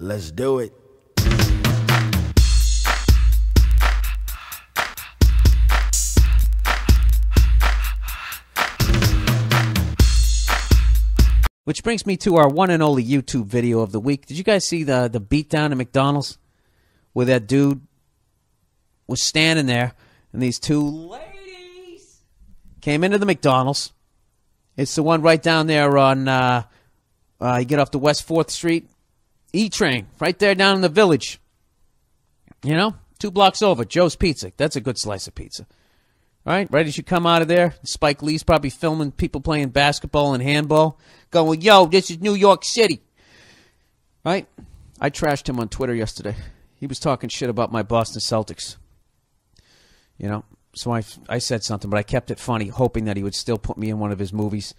Let's do it. Which brings me to our one and only YouTube video of the week. Did you guys see the beatdown at McDonald's? Where that dude was standing there and these two ladies came into the McDonald's. It's the one right down there on, you get off the West 4th Street E-Train, right there down in the Village. You know, 2 blocks over, Joe's Pizza. That's a good slice of pizza. Right as you come out of there, Spike Lee's probably filming people playing basketball and handball, going, yo, this is New York City. Right? I trashed him on Twitter yesterday. He was talking shit about my Boston Celtics. You know, so I said something, but I kept it funny, hoping that he would still put me in one of his movies,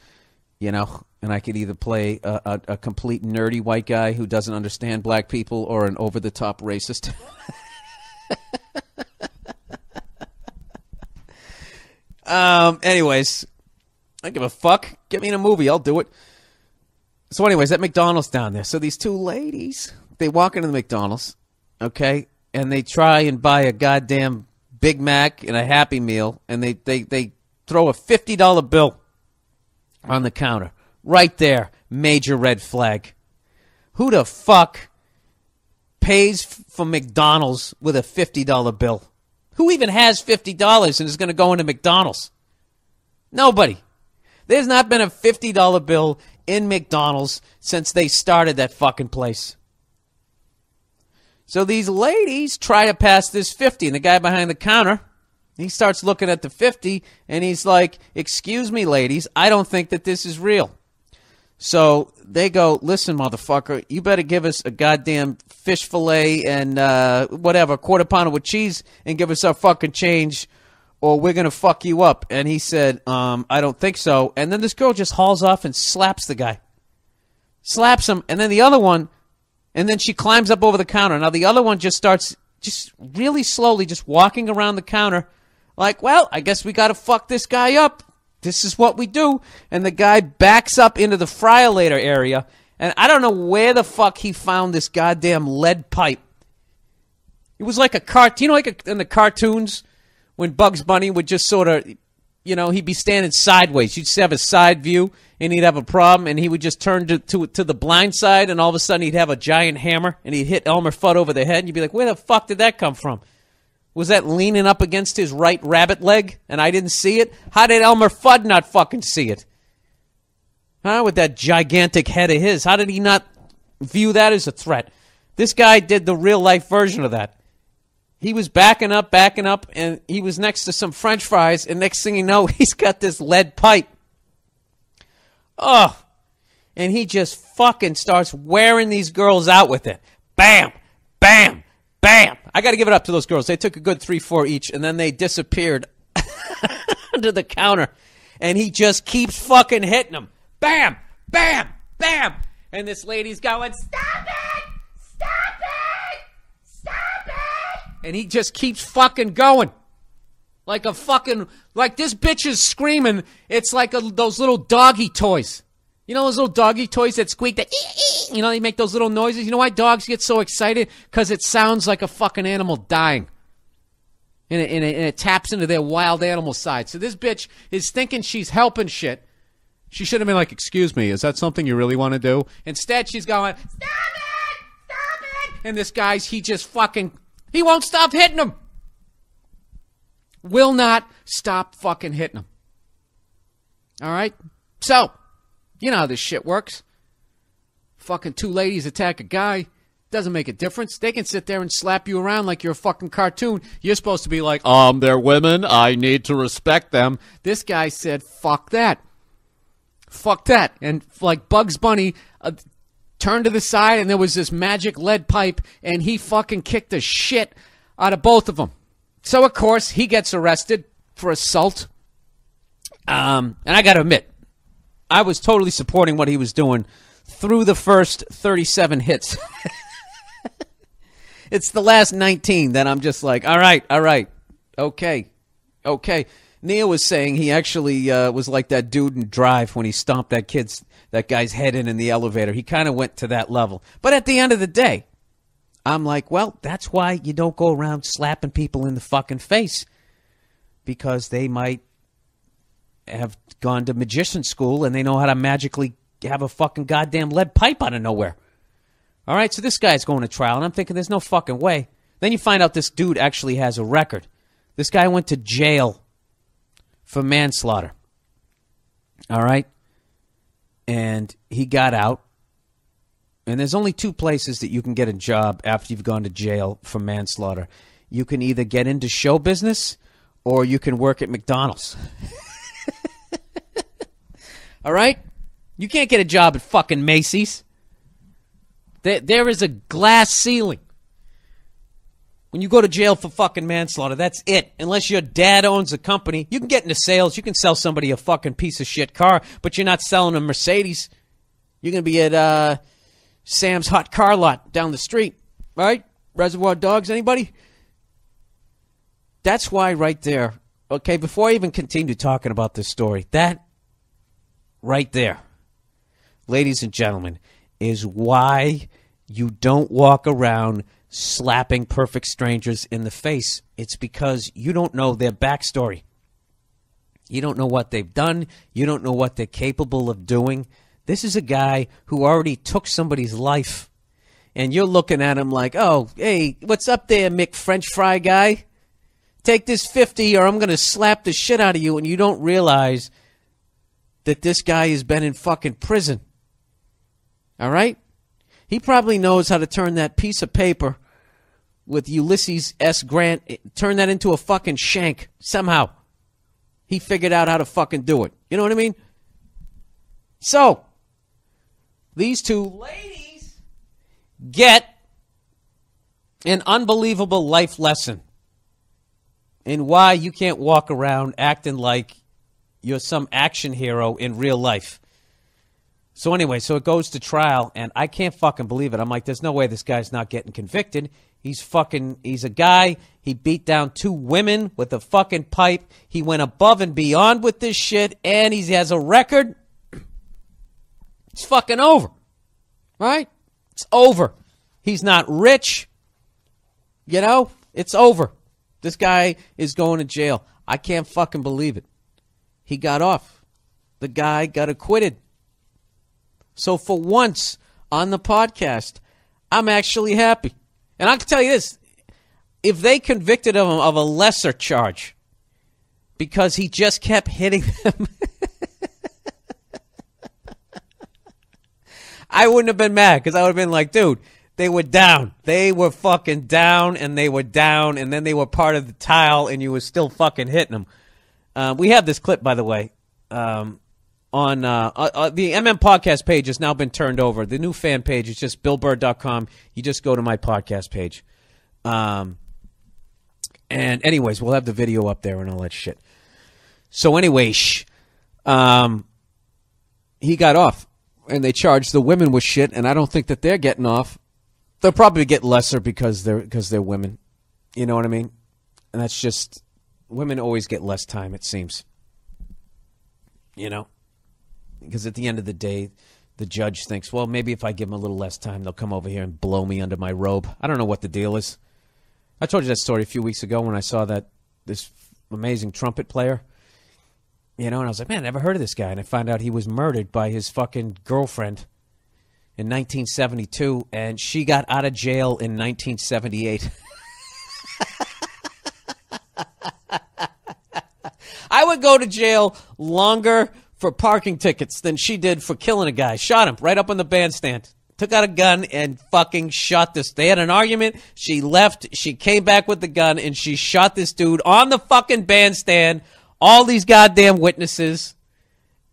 you know, and I could either play a complete nerdy white guy who doesn't understand black people or an over-the-top racist. Anyways, I don't give a fuck. Get me in a movie. I'll do it. So anyways, at McDonald's down there. So these two ladies, they walk into the McDonald's, okay, and they try and buy a goddamn Big Mac and a Happy Meal, and they throw a $50 bill on the counter. Right there. Major red flag. Who the fuck pays for McDonald's with a $50 bill? Who even has $50 and is going to go into McDonald's? Nobody. There's not been a $50 bill in McDonald's since they started that fucking place. So these ladies try to pass this 50, and the guy behind the counter, he starts looking at the 50, and he's like, excuse me, ladies, I don't think that this is real. So they go, listen, motherfucker, you better give us a goddamn fish fillet and whatever, quarter pounder with cheese and give us our fucking change or we're going to fuck you up. And he said, I don't think so. And then this girl just hauls off and slaps the guy. Slaps him. And then the other one, and then she climbs up over the counter. Now the other one just starts just really slowly just walking around the counter like, well, I guess we got to fuck this guy up. This is what we do. And the guy backs up into the fryer-later area. And I don't know where the fuck he found this goddamn lead pipe. It was like a cartoon. You know, like in the cartoons when Bugs Bunny would just sort of, you know, he'd be standing sideways. You'd just have a side view, and he'd have a problem, and he would just turn to the blind side, and all of a sudden he'd have a giant hammer, and he'd hit Elmer Fudd over the head, and you'd be like, where the fuck did that come from? Was that leaning up against his right rabbit leg, and I didn't see it? How did Elmer Fudd not fucking see it? Huh? With that gigantic head of his. How did he not view that as a threat? This guy did the real-life version of that. He was backing up, and he was next to some French fries, and next thing you know, he's got this lead pipe. Oh, and he just fucking starts wearing these girls out with it. Bam, bam, bam. I got to give it up to those girls. They took a good 3-4 each, and then they disappeared under the counter, and he just keeps fucking hitting them. Bam, bam, bam. And this lady's going, stop it, stop it, stop it. And he just keeps fucking going. Like a fucking, like this bitch is screaming. It's like those little doggy toys. You know those little doggy toys that squeak, that you know, they make those little noises. You know why dogs get so excited? Because it sounds like a fucking animal dying. And it taps into their wild animal side. So this bitch is thinking she's helping shit. She should have been like, excuse me, is that something you really want to do? Instead, she's going, stop it! Stop it! And this guy's, he won't stop hitting him. Will not stop fucking hitting him. All right? So, you know how this shit works. Fucking two ladies attack a guy. Doesn't make a difference. They can sit there and slap you around like you're a fucking cartoon. You're supposed to be like, they're women. I need to respect them. This guy said, fuck that. Fuck that. And like Bugs Bunny turned to the side and there was this magic lead pipe and he fucking kicked the shit out of both of them. So, of course, he gets arrested for assault. And I got to admit, I was totally supporting what he was doing through the first 37 hits. It's the last 19 that I'm just like, all right, okay. Nia was saying he actually was like that dude in Drive when he stomped that guy's head in the elevator. He kind of went to that level. But at the end of the day, I'm like, well, that's why you don't go around slapping people in the fucking face, because they might have gone to magician school and they know how to magically have a fucking goddamn lead pipe out of nowhere. All right, so this guy's going to trial, and I'm thinking there's no fucking way. Then you find out this dude actually has a record. This guy went to jail for manslaughter. All right? And he got out. And there's only two places that you can get a job after you've gone to jail for manslaughter. You can either get into show business or you can work at McDonald's. All right? You can't get a job at fucking Macy's. There is a glass ceiling. When you go to jail for fucking manslaughter, that's it. Unless your dad owns a company, you can get into sales. You can sell somebody a fucking piece of shit car, but you're not selling a Mercedes. You're going to be at Sam's Hot Car Lot down the street, right? Reservoir Dogs, anybody? That's why right there, okay, before I even continue talking about this story, that right there, ladies and gentlemen, is why you don't walk around slapping perfect strangers in the face. It's because you don't know their backstory. You don't know what they've done. You don't know what they're capable of doing. This is a guy who already took somebody's life. And you're looking at him like, oh, hey, what's up there, Mick French Fry guy? Take this 50 or I'm going to slap the shit out of you. And you don't realize that this guy has been in fucking prison. All right? He probably knows how to turn that piece of paper with Ulysses S. Grant, turn that into a fucking shank. Somehow. He figured out how to fucking do it. You know what I mean? So, these two ladies get an unbelievable life lesson in why you can't walk around acting like you're some action hero in real life. So anyway, so it goes to trial, and I can't fucking believe it. I'm like, there's no way this guy's not getting convicted. He's a guy. He beat down 2 women with a fucking pipe. He went above and beyond with this shit, and he has a record. It's fucking over. Right? It's over. He's not rich. You know? It's over. This guy is going to jail. I can't fucking believe it. He got off. The guy got acquitted. So for once on the podcast, I'm actually happy. And I can tell you this, if they convicted him of a lesser charge because he just kept hitting them, I wouldn't have been mad, because I would have been like, dude, they were down. They were fucking down, and they were down, and then they were part of the tile, and you were still fucking hitting them. We have this clip, by the way, on the MM podcast page has now been turned over. The new fan page is just BillBurr.com. You just go to my podcast page. And anyways, we'll have the video up there and all that shit. So anyway, he got off, and they charged the women with shit, and I don't think that they're getting off. They'll probably get lesser because they're women. You know what I mean? And that's just, women always get less time, it seems. You know? Because at the end of the day, the judge thinks, well, maybe if I give them a little less time, they'll come over here and blow me under my robe. I don't know what the deal is. I told you that story a few weeks ago when I saw this amazing trumpet player. You know, and I was like, man, I never heard of this guy. And I found out he was murdered by his fucking girlfriend in 1972, and she got out of jail in 1978. I would go to jail longer for parking tickets than she did for killing a guy. Shot him right up on the bandstand. Took out a gun and fucking shot this. They had an argument. She left. She came back with the gun, and she shot this dude on the fucking bandstand. All these goddamn witnesses.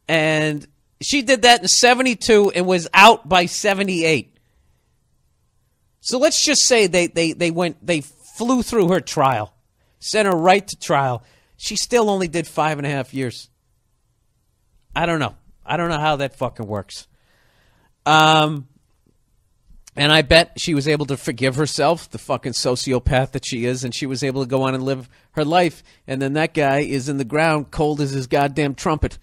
And she did that in 72 and was out by 78. So let's just say they flew through her trial. Sent her right to trial. She still only did 5.5 years. I don't know. I don't know how that fucking works. And I bet she was able to forgive herself, the fucking sociopath that she is, and she was able to go on and live her life. And then that guy is in the ground cold as his goddamn trumpet.